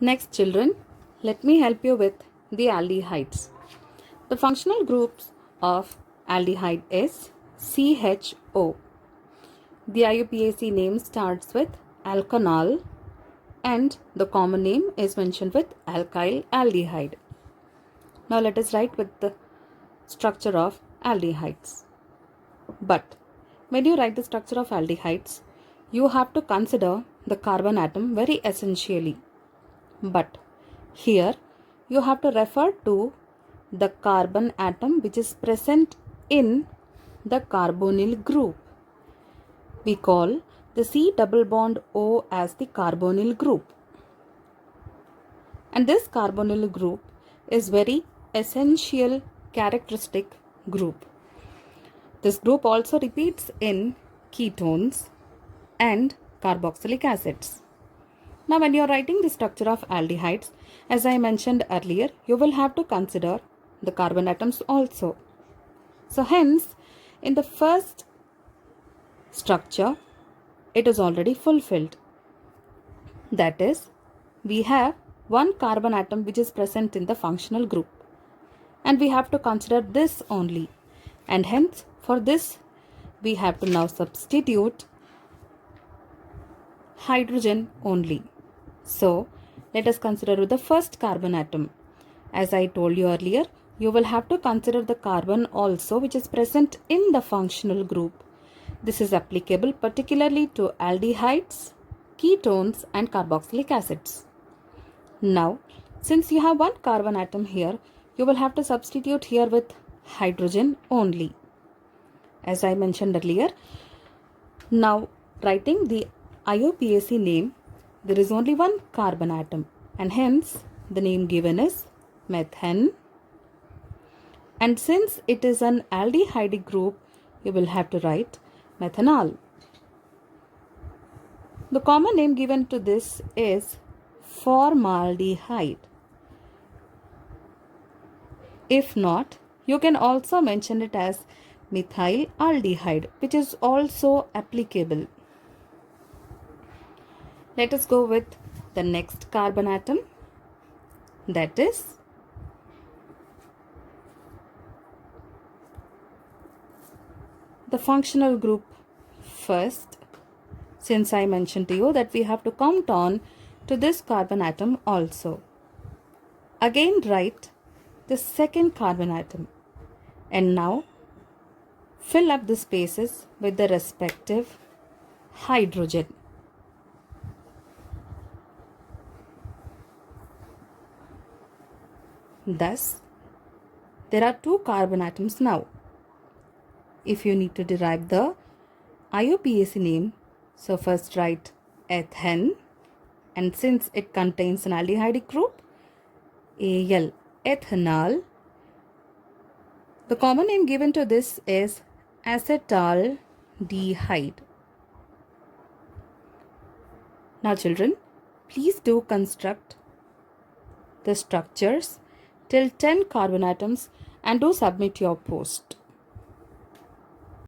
Next, children, let me help you with the aldehydes. The functional groups of aldehyde is CHO. The IUPAC name starts with alkanol and the common name is mentioned with alkyl aldehyde. Now let us write with the structure of aldehydes. But when you write the structure of aldehydes, you have to consider the carbon atom very essentially. But here you have to refer to the carbon atom which is present in the carbonyl group. We call the C double bond O as the carbonyl group. And this carbonyl group is very essential characteristic group. This group also repeats in ketones and carboxylic acids. Now when you are writing the structure of aldehydes, as I mentioned earlier, you will have to consider the carbon atoms also. So hence, in the first structure, it is already fulfilled. That is, we have one carbon atom which is present in the functional group. And we have to consider this only. And hence, for this, we have to now substitute hydrogen only. So, let us consider with the first carbon atom. As I told you earlier, you will have to consider the carbon also which is present in the functional group. This is applicable particularly to aldehydes, ketones and carboxylic acids. Now, since you have one carbon atom here, you will have to substitute here with hydrogen only. As I mentioned earlier, now writing the IUPAC name, there is only one carbon atom and hence the name given is methane. And since it is an aldehyde group, you will have to write methanol. The common name given to this is formaldehyde. If not, you can also mention it as methyl aldehyde, which is also applicable. Let us go with the next carbon atom, that is the functional group first, since I mentioned to you that we have to count on to this carbon atom also. Again write the second carbon atom and now fill up the spaces with the respective hydrogen. Thus, there are two carbon atoms now. If you need to derive the IUPAC name, so first write ethane, and since it contains an aldehyde group, Al, ethanol. The common name given to this is acetaldehyde. Now children, please do construct the structures till 10 carbon atoms and do submit your post.